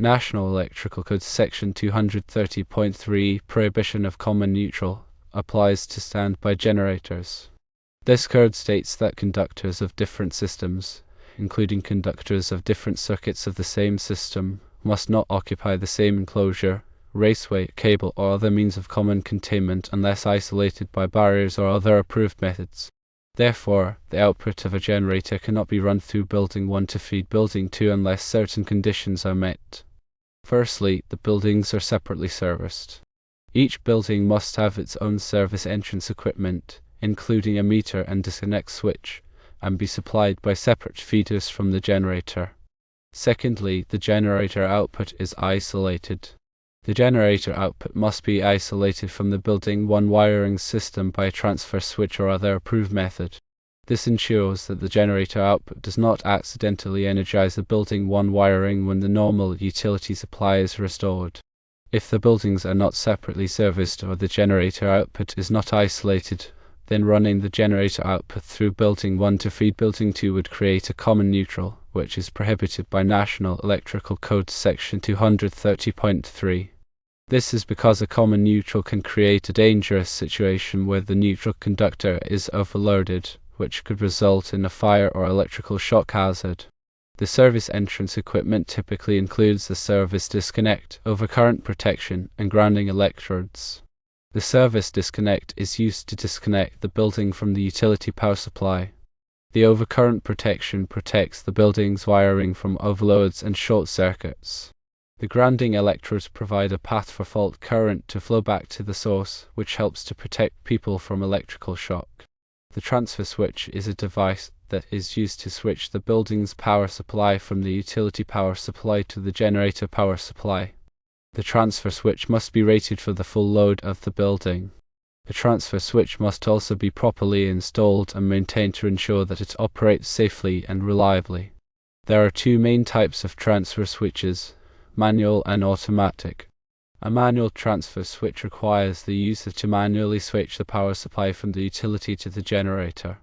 National Electrical Code Section 230.3 Prohibition of common neutral applies to standby generators. This code states that conductors of different systems, including conductors of different circuits of the same system, must not occupy the same enclosure, raceway, cable, or other means of common containment unless isolated by barriers or other approved methods. Therefore, the output of a generator cannot be run through Building 1 to feed Building 2 unless certain conditions are met. Firstly, the buildings are separately serviced. Each building must have its own service entrance equipment, including a meter and disconnect switch, and be supplied by separate feeders from the generator. Secondly, the generator output is isolated. The generator output must be isolated from the Building 1 wiring system by a transfer switch or other approved method. This ensures that the generator output does not accidentally energize the Building 1 wiring when the normal utility supply is restored. If the buildings are not separately serviced or the generator output is not isolated, then running the generator output through Building 1 to feed Building 2 would create a common neutral, which is prohibited by National Electrical Code Section 230.3. This is because a common neutral can create a dangerous situation where the neutral conductor is overloaded, which could result in a fire or electrical shock hazard. The service entrance equipment typically includes the service disconnect, overcurrent protection, and grounding electrodes. The service disconnect is used to disconnect the building from the utility power supply. The overcurrent protection protects the building's wiring from overloads and short circuits. The grounding electrodes provide a path for fault current to flow back to the source, which helps to protect people from electrical shock. The transfer switch is a device that is used to switch the building's power supply from the utility power supply to the generator power supply. The transfer switch must be rated for the full load of the building. The transfer switch must also be properly installed and maintained to ensure that it operates safely and reliably. There are two main types of transfer switches: manual and automatic. A manual transfer switch requires the user to manually switch the power supply from the utility to the generator.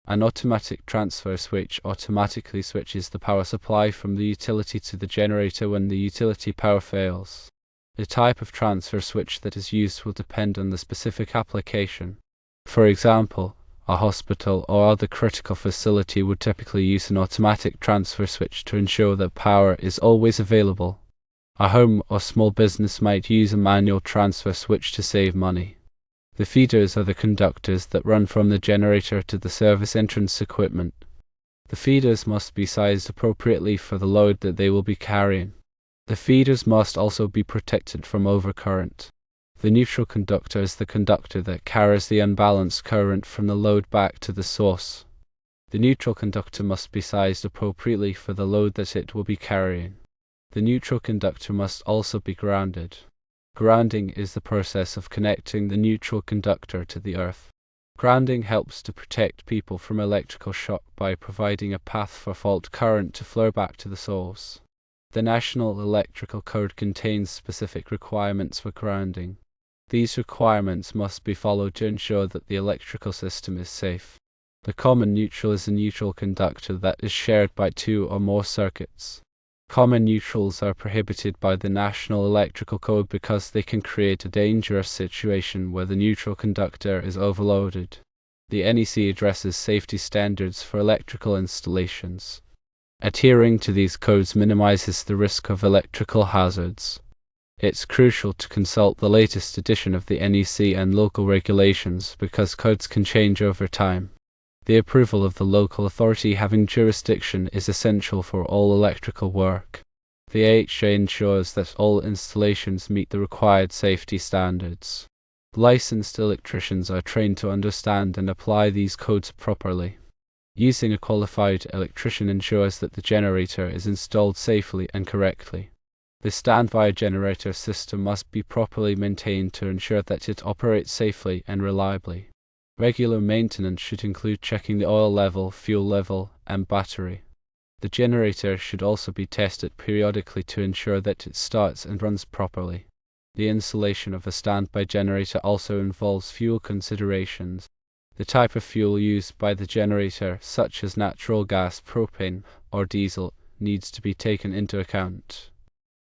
An automatic transfer switch automatically switches the power supply from the utility to the generator when the utility power fails. The type of transfer switch that is used will depend on the specific application. For example, a hospital or other critical facility would typically use an automatic transfer switch to ensure that power is always available. A home or small business might use a manual transfer switch to save money. The feeders are the conductors that run from the generator to the service entrance equipment. The feeders must be sized appropriately for the load that they will be carrying. The feeders must also be protected from overcurrent. The neutral conductor is the conductor that carries the unbalanced current from the load back to the source. The neutral conductor must be sized appropriately for the load that it will be carrying. The neutral conductor must also be grounded. Grounding is the process of connecting the neutral conductor to the earth. Grounding helps to protect people from electrical shock by providing a path for fault current to flow back to the source. The National Electrical Code contains specific requirements for grounding. These requirements must be followed to ensure that the electrical system is safe. The common neutral is a neutral conductor that is shared by two or more circuits. Common neutrals are prohibited by the National Electrical Code because they can create a dangerous situation where the neutral conductor is overloaded. The NEC addresses safety standards for electrical installations. Adhering to these codes minimizes the risk of electrical hazards. It's crucial to consult the latest edition of the NEC and local regulations because codes can change over time. The approval of the local authority having jurisdiction is essential for all electrical work. The AHJ ensures that all installations meet the required safety standards. Licensed electricians are trained to understand and apply these codes properly. Using a qualified electrician ensures that the generator is installed safely and correctly. The standby generator system must be properly maintained to ensure that it operates safely and reliably. Regular maintenance should include checking the oil level, fuel level, and battery. The generator should also be tested periodically to ensure that it starts and runs properly. The installation of a standby generator also involves fuel considerations. The type of fuel used by the generator, such as natural gas, propane, or diesel, needs to be taken into account.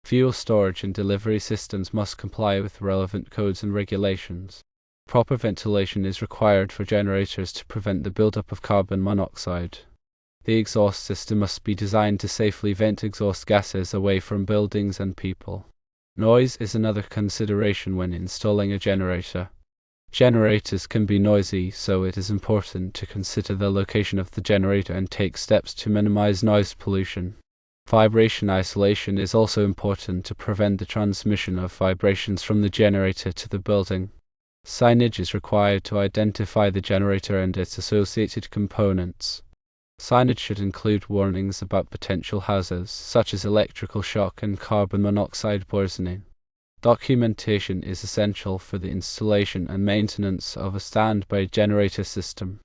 Fuel storage and delivery systems must comply with relevant codes and regulations. Proper ventilation is required for generators to prevent the buildup of carbon monoxide. The exhaust system must be designed to safely vent exhaust gases away from buildings and people. Noise is another consideration when installing a generator. Generators can be noisy, so it is important to consider the location of the generator and take steps to minimize noise pollution. Vibration isolation is also important to prevent the transmission of vibrations from the generator to the building. Signage is required to identify the generator and its associated components. Signage should include warnings about potential hazards such as electrical shock and carbon monoxide poisoning. Documentation is essential for the installation and maintenance of a standby generator system.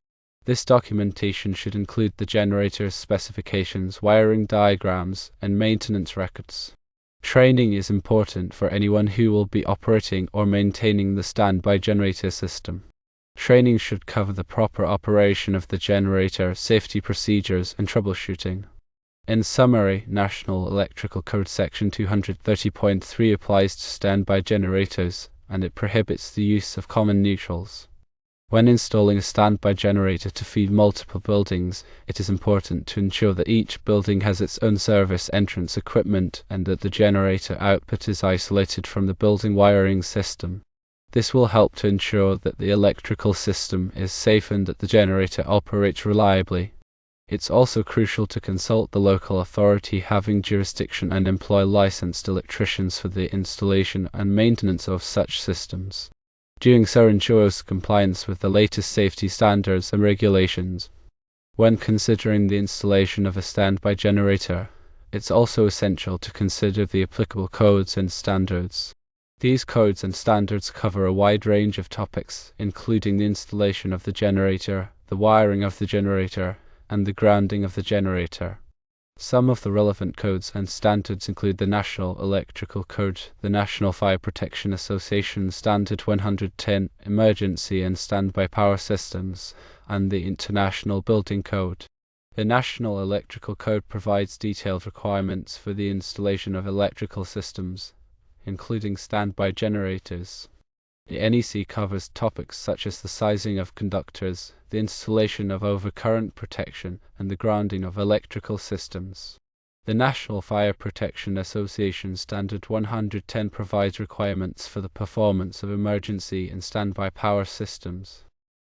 This documentation should include the generator's specifications, wiring diagrams, and maintenance records. Training is important for anyone who will be operating or maintaining the standby generator system. Training should cover the proper operation of the generator, safety procedures, and troubleshooting. In summary, National Electrical Code Section 230.3 applies to standby generators, and it prohibits the use of common neutrals. When installing a standby generator to feed multiple buildings, it is important to ensure that each building has its own service entrance equipment and that the generator output is isolated from the building wiring system. This will help to ensure that the electrical system is safe and that the generator operates reliably. It's also crucial to consult the local authority having jurisdiction and employ licensed electricians for the installation and maintenance of such systems. Doing so ensures compliance with the latest safety standards and regulations. When considering the installation of a standby generator, it's also essential to consider the applicable codes and standards. These codes and standards cover a wide range of topics, including the installation of the generator, the wiring of the generator, and the grounding of the generator. Some of the relevant codes and standards include the National Electrical Code, the National Fire Protection Association Standard 110 Emergency and Standby Power Systems, and the International Building Code. The National Electrical Code provides detailed requirements for the installation of electrical systems, including standby generators. The NEC covers topics such as the sizing of conductors, the installation of overcurrent protection, and the grounding of electrical systems. The National Fire Protection Association Standard 110 provides requirements for the performance of emergency and standby power systems.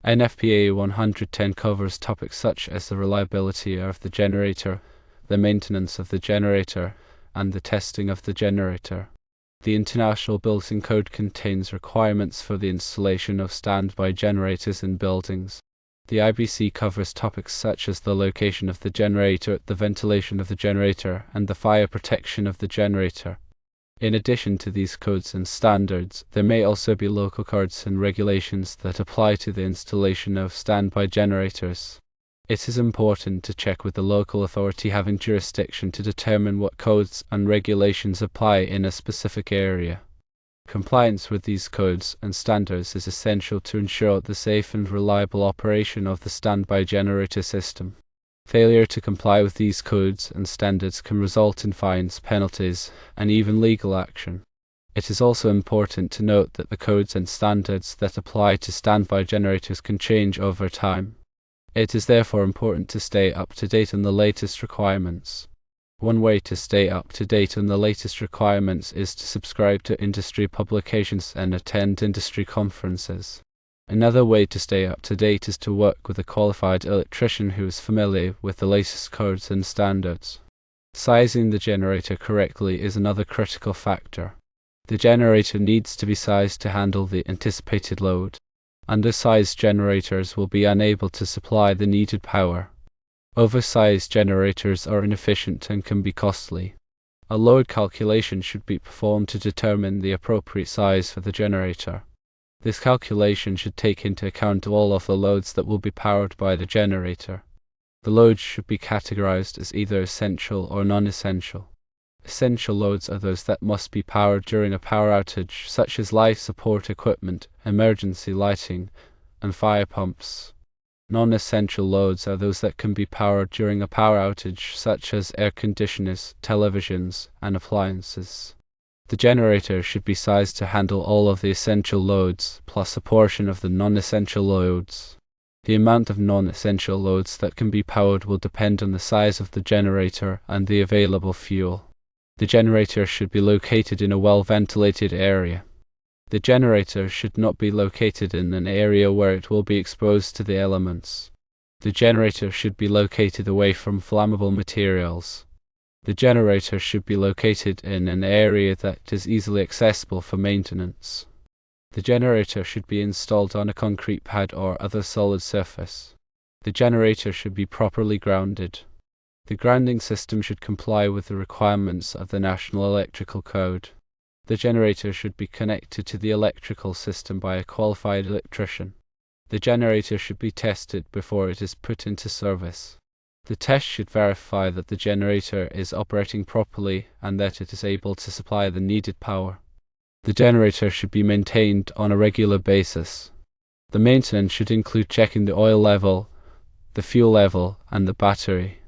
NFPA 110 covers topics such as the reliability of the generator, the maintenance of the generator, and the testing of the generator. The International Building Code contains requirements for the installation of standby generators in buildings. The IBC covers topics such as the location of the generator, the ventilation of the generator, and the fire protection of the generator. In addition to these codes and standards, there may also be local codes and regulations that apply to the installation of standby generators. It is important to check with the local authority having jurisdiction to determine what codes and regulations apply in a specific area. Compliance with these codes and standards is essential to ensure the safe and reliable operation of the standby generator system. Failure to comply with these codes and standards can result in fines, penalties, and even legal action. It is also important to note that the codes and standards that apply to standby generators can change over time. It is therefore important to stay up to date on the latest requirements. One way to stay up to date on the latest requirements is to subscribe to industry publications and attend industry conferences. Another way to stay up to date is to work with a qualified electrician who is familiar with the latest codes and standards. Sizing the generator correctly is another critical factor. The generator needs to be sized to handle the anticipated load. Undersized generators will be unable to supply the needed power. Oversized generators are inefficient and can be costly. A load calculation should be performed to determine the appropriate size for the generator. This calculation should take into account all of the loads that will be powered by the generator. The loads should be categorized as either essential or non-essential. Essential loads are those that must be powered during a power outage, such as life support equipment, emergency lighting, and fire pumps. Non-essential loads are those that can be powered during a power outage, such as air conditioners, televisions, and appliances. The generator should be sized to handle all of the essential loads, plus a portion of the non-essential loads. The amount of non-essential loads that can be powered will depend on the size of the generator and the available fuel. The generator should be located in a well-ventilated area. The generator should not be located in an area where it will be exposed to the elements. The generator should be located away from flammable materials. The generator should be located in an area that is easily accessible for maintenance. The generator should be installed on a concrete pad or other solid surface. The generator should be properly grounded. The grounding system should comply with the requirements of the National Electrical Code. The generator should be connected to the electrical system by a qualified electrician. The generator should be tested before it is put into service. The test should verify that the generator is operating properly and that it is able to supply the needed power. The generator should be maintained on a regular basis. The maintenance should include checking the oil level, the fuel level, and the battery.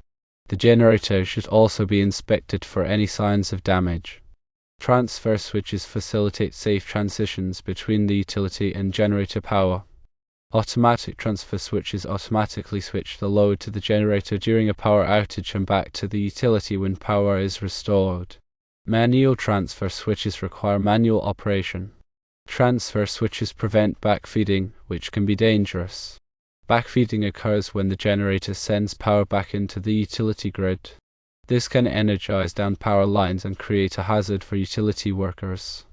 The generator should also be inspected for any signs of damage. Transfer switches facilitate safe transitions between the utility and generator power. Automatic transfer switches automatically switch the load to the generator during a power outage and back to the utility when power is restored. Manual transfer switches require manual operation. Transfer switches prevent backfeeding, which can be dangerous. Backfeeding occurs when the generator sends power back into the utility grid. This can energize down power lines and create a hazard for utility workers.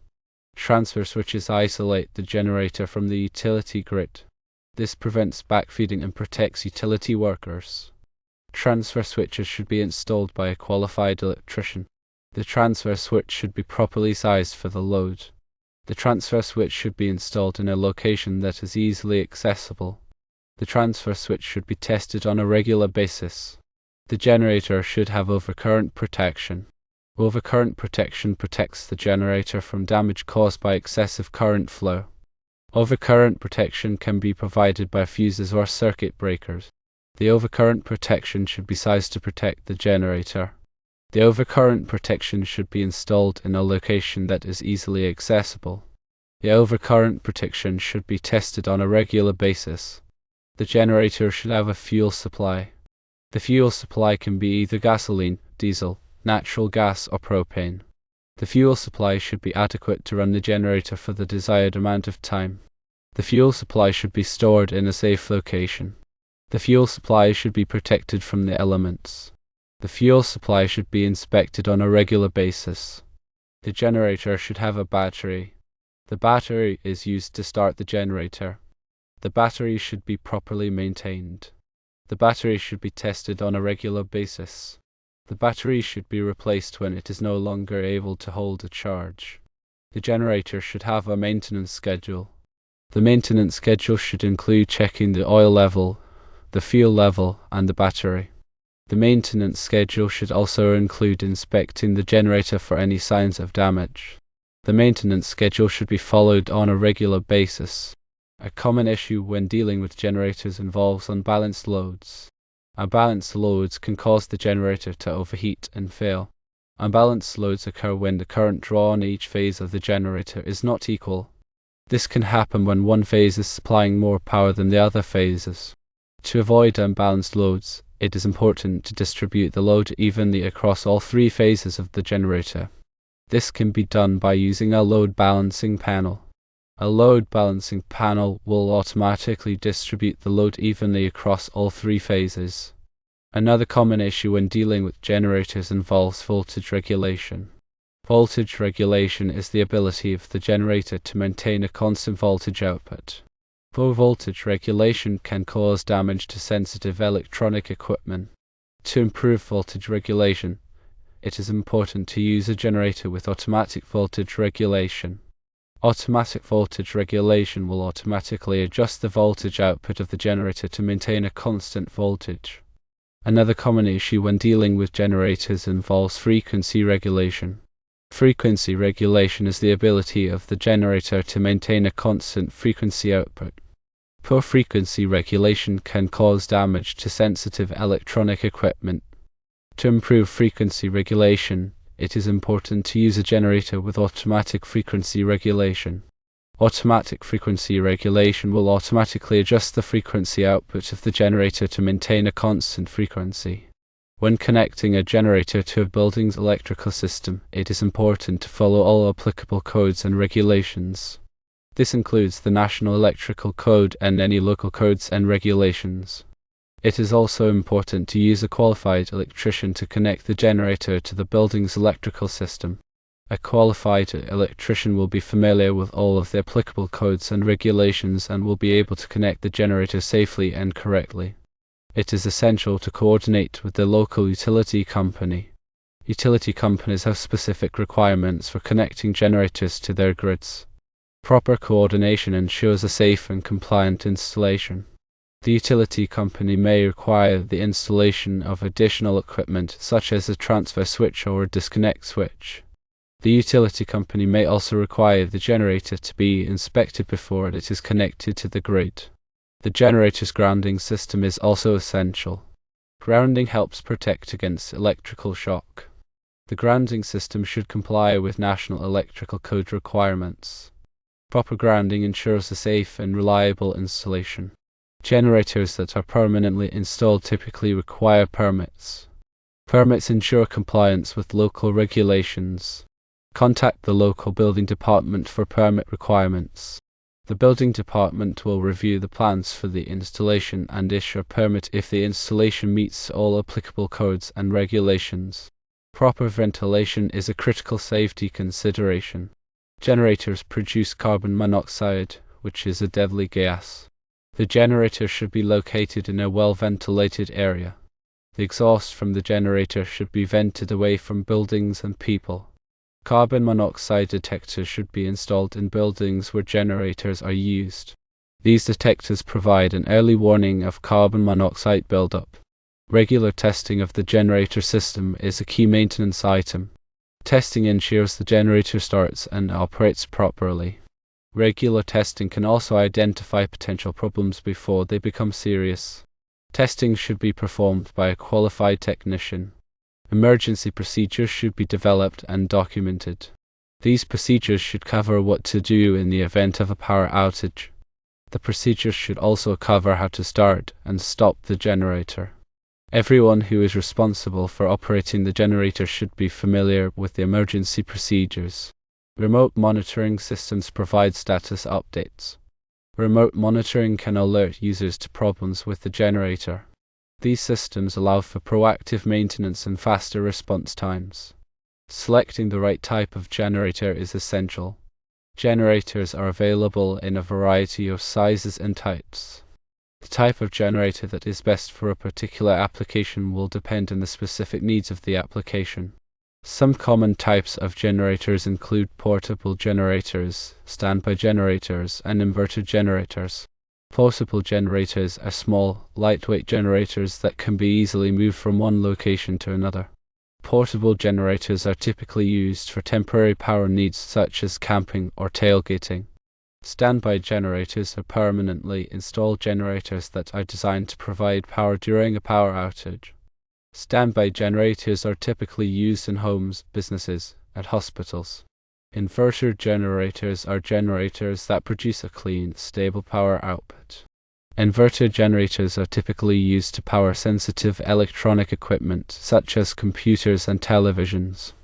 Transfer switches isolate the generator from the utility grid. This prevents backfeeding and protects utility workers. Transfer switches should be installed by a qualified electrician. The transfer switch should be properly sized for the load. The transfer switch should be installed in a location that is easily accessible. The transfer switch should be tested on a regular basis. The generator should have overcurrent protection. Overcurrent protection protects the generator from damage caused by excessive current flow. Overcurrent protection can be provided by fuses or circuit breakers. The overcurrent protection should be sized to protect the generator. The overcurrent protection should be installed in a location that is easily accessible. The overcurrent protection should be tested on a regular basis. The generator should have a fuel supply. The fuel supply can be either gasoline, diesel, natural gas, or propane. The fuel supply should be adequate to run the generator for the desired amount of time. The fuel supply should be stored in a safe location. The fuel supply should be protected from the elements. The fuel supply should be inspected on a regular basis. The generator should have a battery. The battery is used to start the generator. The battery should be properly maintained. The battery should be tested on a regular basis. The battery should be replaced when it is no longer able to hold a charge. The generator should have a maintenance schedule. The maintenance schedule should include checking the oil level, the fuel level, and the battery. The maintenance schedule should also include inspecting the generator for any signs of damage. The maintenance schedule should be followed on a regular basis. A common issue when dealing with generators involves unbalanced loads. Unbalanced loads can cause the generator to overheat and fail. Unbalanced loads occur when the current draw on each phase of the generator is not equal. This can happen when one phase is supplying more power than the other phases. To avoid unbalanced loads, it is important to distribute the load evenly across all three phases of the generator. This can be done by using a load balancing panel. A load balancing panel will automatically distribute the load evenly across all three phases. Another common issue when dealing with generators involves voltage regulation. Voltage regulation is the ability of the generator to maintain a constant voltage output. Poor voltage regulation can cause damage to sensitive electronic equipment. To improve voltage regulation, it is important to use a generator with automatic voltage regulation. Automatic voltage regulation will automatically adjust the voltage output of the generator to maintain a constant voltage. Another common issue when dealing with generators involves frequency regulation. Frequency regulation is the ability of the generator to maintain a constant frequency output. Poor frequency regulation can cause damage to sensitive electronic equipment. To improve frequency regulation, it is important to use a generator with automatic frequency regulation. Automatic frequency regulation will automatically adjust the frequency output of the generator to maintain a constant frequency. When connecting a generator to a building's electrical system, it is important to follow all applicable codes and regulations. This includes the National Electrical Code and any local codes and regulations. It is also important to use a qualified electrician to connect the generator to the building's electrical system. A qualified electrician will be familiar with all of the applicable codes and regulations and will be able to connect the generator safely and correctly. It is essential to coordinate with the local utility company. Utility companies have specific requirements for connecting generators to their grids. Proper coordination ensures a safe and compliant installation. The utility company may require the installation of additional equipment such as a transfer switch or a disconnect switch. The utility company may also require the generator to be inspected before it is connected to the grid. The generator's grounding system is also essential. Grounding helps protect against electrical shock. The grounding system should comply with National Electrical Code requirements. Proper grounding ensures a safe and reliable installation. Generators that are permanently installed typically require permits. Permits ensure compliance with local regulations. Contact the local building department for permit requirements. The building department will review the plans for the installation and issue a permit if the installation meets all applicable codes and regulations. Proper ventilation is a critical safety consideration. Generators produce carbon monoxide, which is a deadly gas. The generator should be located in a well-ventilated area. The exhaust from the generator should be vented away from buildings and people. Carbon monoxide detectors should be installed in buildings where generators are used. These detectors provide an early warning of carbon monoxide buildup. Regular testing of the generator system is a key maintenance item. Testing ensures the generator starts and operates properly. Regular testing can also identify potential problems before they become serious. Testing should be performed by a qualified technician. Emergency procedures should be developed and documented. These procedures should cover what to do in the event of a power outage. The procedures should also cover how to start and stop the generator. Everyone who is responsible for operating the generator should be familiar with the emergency procedures. Remote monitoring systems provide status updates. Remote monitoring can alert users to problems with the generator. These systems allow for proactive maintenance and faster response times. Selecting the right type of generator is essential. Generators are available in a variety of sizes and types. The type of generator that is best for a particular application will depend on the specific needs of the application. Some common types of generators include portable generators, standby generators, and inverter generators. Portable generators are small, lightweight generators that can be easily moved from one location to another. Portable generators are typically used for temporary power needs such as camping or tailgating. Standby generators are permanently installed generators that are designed to provide power during a power outage. Standby generators are typically used in homes, businesses, and hospitals. Inverter generators are generators that produce a clean, stable power output. Inverter generators are typically used to power sensitive electronic equipment such as computers and televisions.